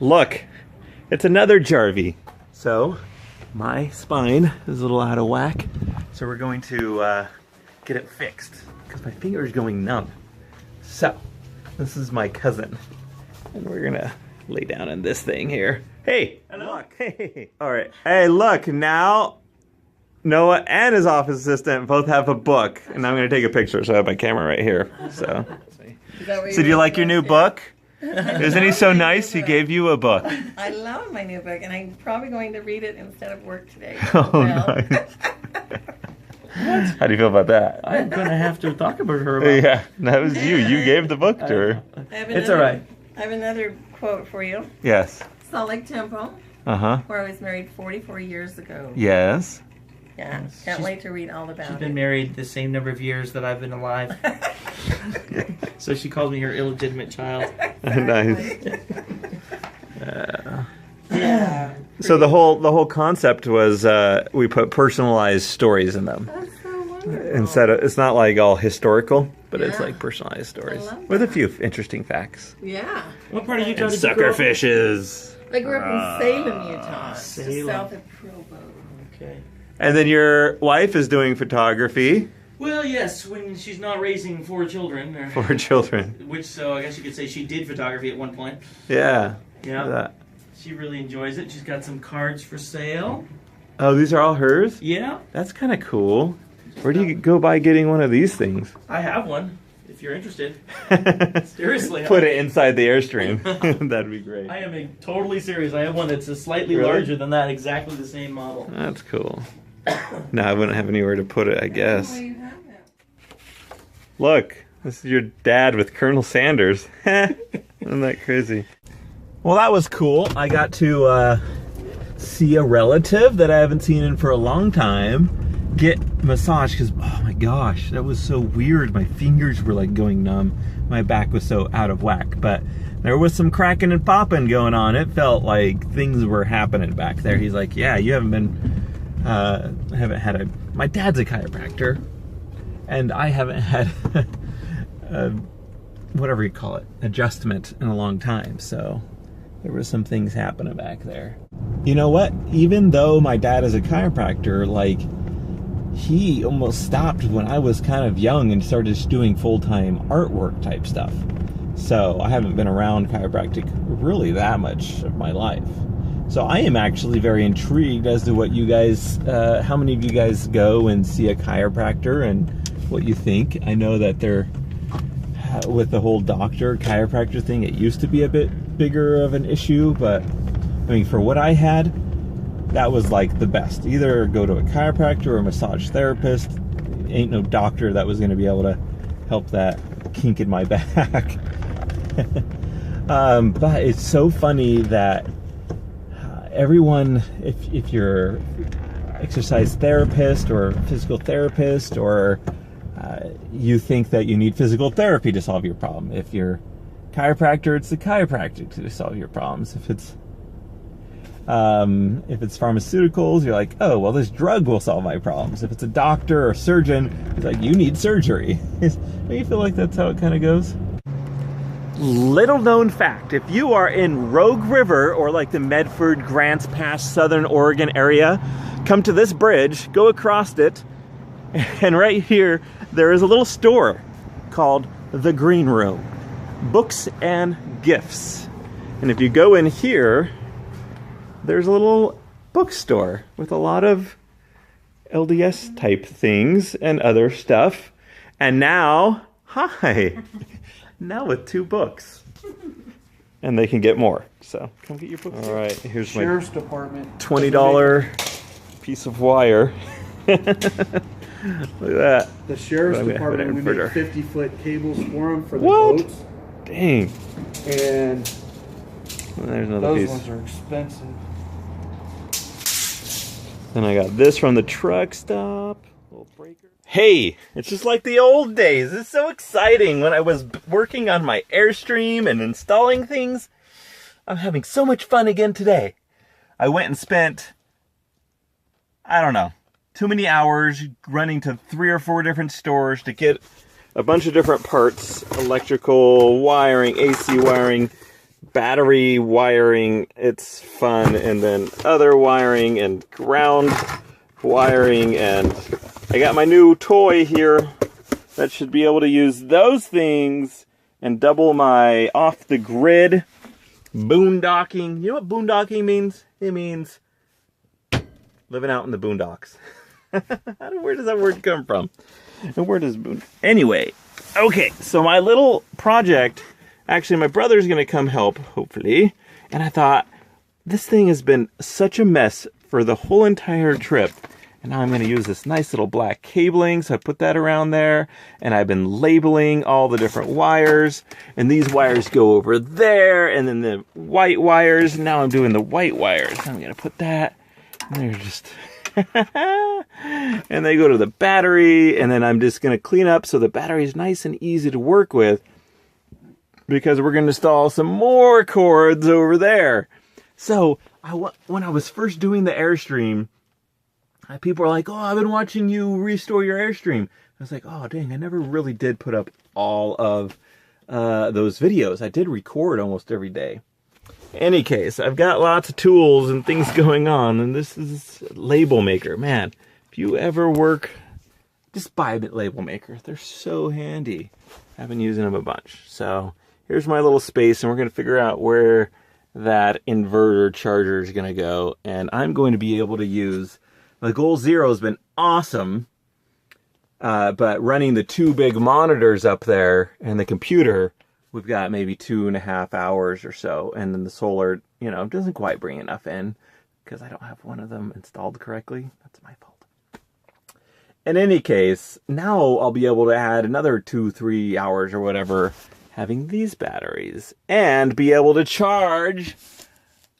Look, it's another Jarvie. So, my spine is a little out of whack. So we're going to get it fixed because my finger is going numb. So, this is my cousin. And we're gonna lay down in this thing here. Hey, look, hey. All right, hey, look, now Noah and his office assistant both have a book. And I'm gonna take a picture, so I have my camera right here. So, do you like your new book? Isn't he so nice? He gave you a book. I love my new book, and I'm probably going to read it instead of work today. Oh, nice. What? How do you feel about that? I'm going to have to talk about her about it. Yeah, that was you. You gave the book to her. It's all right. I have another quote for you. Yes. Salt Lake Temple, where I was married 44 years ago. Yes. Yeah, can't wait to read all about it. She's been married the same number of years that I've been alive. So she calls me her illegitimate child. Nice. Yeah. So the whole concept was we put personalized stories in them. That's so wonderful. Instead of, it's not like all historical, but it's like personalized stories with a few interesting facts. Yeah. What part of Utah And did you grow up in? sucker fishes. I grew up in Salem, Utah, just Salem. south of Provo. Okay. And then your wife is doing photography. Well, yes, when she's not raising 4 children. Or, 4 children. Which, so I guess you could say she did photography at one point. Yeah. Yeah. That. She really enjoys it. She's got some cards for sale. Oh, these are all hers? Yeah. That's kind of cool. Where do you go by getting one of these things? I have one, if you're interested. Seriously. Put it inside the Airstream. That'd be great. I am totally serious. I have one that's slightly larger than that, exactly the same model. That's cool. No, I wouldn't have anywhere to put it, I guess. Where you have it? Look, this is your dad with Colonel Sanders. Isn't that crazy? Well, that was cool. I got to see a relative that I haven't seen in for a long time get massaged because, oh my gosh, that was so weird. My fingers were like going numb. My back was so out of whack. But there was some cracking and popping going on. It felt like things were happening back there. He's like, yeah, you haven't been... my dad's a chiropractor, and I haven't had whatever you call it, adjustment in a long time, so there were some things happening back there. You know what? Even though my dad is a chiropractor, like, he almost stopped when I was kind of young and started just doing full-time artwork type stuff. So I haven't been around chiropractic really that much of my life. So I am actually very intrigued as to what you guys, how many of you guys go and see a chiropractor and what you think. I know that they're, with the whole chiropractor thing, it used to be a bit bigger of an issue, but I mean, for what I had, that was like the best. Either go to a chiropractor or a massage therapist. Ain't no doctor that was going to be able to help that kink in my back. But it's so funny that everyone, if you're exercise therapist or physical therapist, or you think that you need physical therapy to solve your problem. If you're chiropractor, it's the chiropractic to solve your problems. If it's pharmaceuticals, you're like, oh, well, this drug will solve my problems. If it's a doctor or surgeon, it's like, you need surgery. Do you feel like that's how it kind of goes? Little known fact, if you are in Rogue River or like the Medford, Grants Pass, Southern Oregon area, come to this bridge, go across it, and right here, there is a little store called The Green Room, books and gifts. And if you go in here, there's a little bookstore with a lot of LDS type things and other stuff. And now, now with 2 books. And they can get more. So come get your books. All right, here's Sheriff's my Department $20 piece of wire. Look at that. The Sheriff's I'm gonna have an Department, we make inverter. 50-foot cables for them for the What? boats. Dang. And There's another those piece. ones are expensive. Then I got this from the truck stop. Little breaker. Hey, it's just like the old days. It's so exciting. When I was working on my Airstream and installing things, I'm having so much fun again today. I went and spent, I don't know, too many hours running to 3 or 4 different stores to get a bunch of different parts, electrical, wiring, AC wiring, battery wiring, it's fun, and then other wiring and ground wiring, and I got my new toy here that should be able to use those things and double my off-the-grid boondocking. You know what boondocking means? It means living out in the boondocks. Where does that word come from? And where does anyway, okay, so my little project, actually my brother's gonna come help, hopefully, and I thought, this thing has been such a mess for the whole entire trip, and now I'm gonna use this nice little black cabling, so I put that around there, and I've been labeling all the different wires, and these wires go over there, and then the white wires, now I'm doing the white wires. I'm gonna put that, and they're just... and they go to the battery, and then I'm just going to clean up so the battery is nice and easy to work with, because we're going to install some more cords over there. So when I was first doing the Airstream, people were like, oh, I've been watching you restore your Airstream. I was like, oh dang, I never really did put up all of those videos. I did record almost every day. Any case, I've got lots of tools and things going on, and this is Label Maker. Man, if you ever work, just buy a Label Maker. They're so handy. I've been using them a bunch. So here's my little space, and we're going to figure out where that inverter charger is going to go, and I'm going to be able to use, the Goal Zero has been awesome, but running the two big monitors up there and the computer, we've got maybe 2.5 hours or so, and then the solar, doesn't quite bring enough in because I don't have one of them installed correctly. That's my fault. In any case, now I'll be able to add another 2-3 hours or whatever having these batteries and be able to charge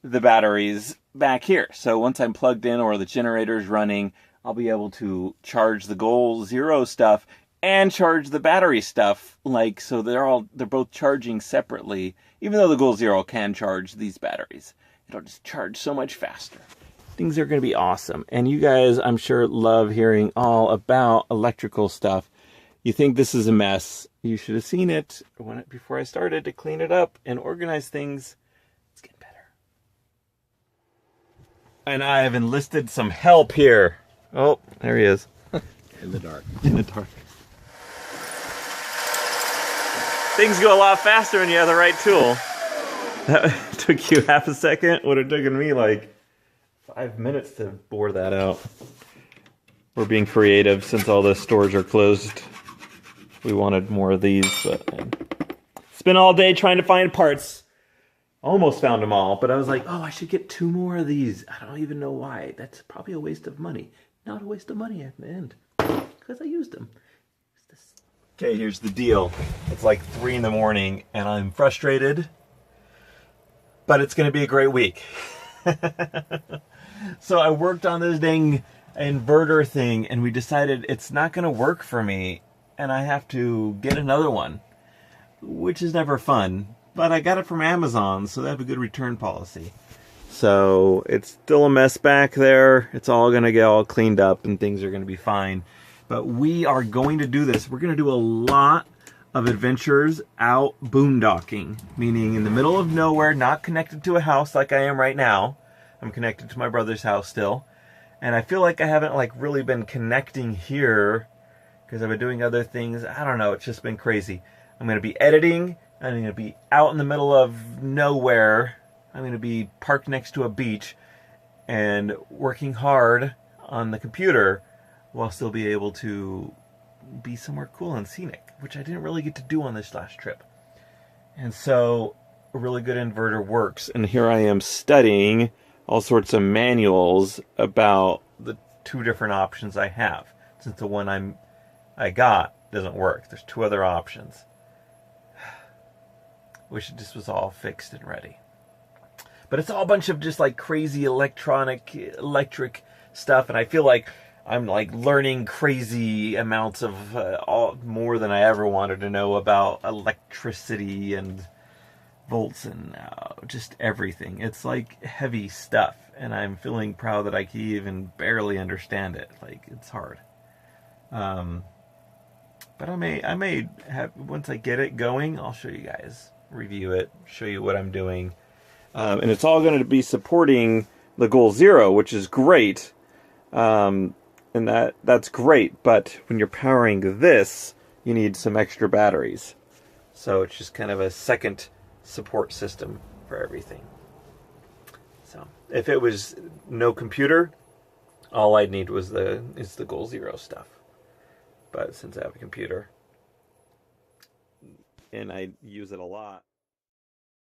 the batteries back here. So once I'm plugged in or the generator's running, I'll be able to charge the Goal Zero stuff and charge the battery stuff, so they're both charging separately, even though the Goal Zero can charge these batteries. It'll just charge so much faster. Things are going to be awesome. And you guys, I'm sure, love hearing all about electrical stuff. You think this is a mess. You should have seen it before I started to clean it up and organize things. It's getting better. And I have enlisted some help here. Oh, there he is. In the dark. In the dark. Things go a lot faster when you have the right tool. That took you half a second. Would have taken me like 5 minutes to bore that out. We're being creative since all the stores are closed. We wanted more of these, but spent all day trying to find parts. Almost found them all, but I was like, oh, I should get 2 more of these. I don't even know why. That's probably a waste of money. Not a waste of money at the end, because I used them. Okay, here's the deal. It's like 3 in the morning and I'm frustrated, but it's gonna be a great week. So I worked on this dang inverter thing and we decided it's not gonna work for me and I have to get another one, which is never fun, but I got it from Amazon, so they have a good return policy. So it's still a mess back there. It's all gonna get all cleaned up and things are gonna be fine. But we are going to do this. We're going to do a lot of adventures out boondocking, meaning in the middle of nowhere, not connected to a house like I am right now. I'm connected to my brother's house still. And I feel like I haven't really been connecting here because I've been doing other things. I don't know. It's just been crazy. I'm going to be editing. I'm going to be out in the middle of nowhere. I'm going to be parked next to a beach and working hard on the computer while still be able to be somewhere cool and scenic, which I didn't really get to do on this last trip. And so a really good inverter works. And here I am studying all sorts of manuals about the 2 different options I have, since the one I got doesn't work. There's 2 other options. Wish it just was all fixed and ready. But it's all a bunch of just crazy electric stuff, and I feel like I'm learning crazy amounts of more than I ever wanted to know about electricity and volts and just everything. It's heavy stuff, and I'm feeling proud that I can even barely understand it. It's hard. But I may have, once I get it going, I'll show you guys. review it, show you what I'm doing. And it's all going to be supporting the Goal Zero, which is great. And that's great, but when you're powering this, you need some extra batteries. So it's just kind of a second support system for everything. So if it was no computer, all I'd need was the Goal Zero stuff. But since I have a computer and I use it a lot,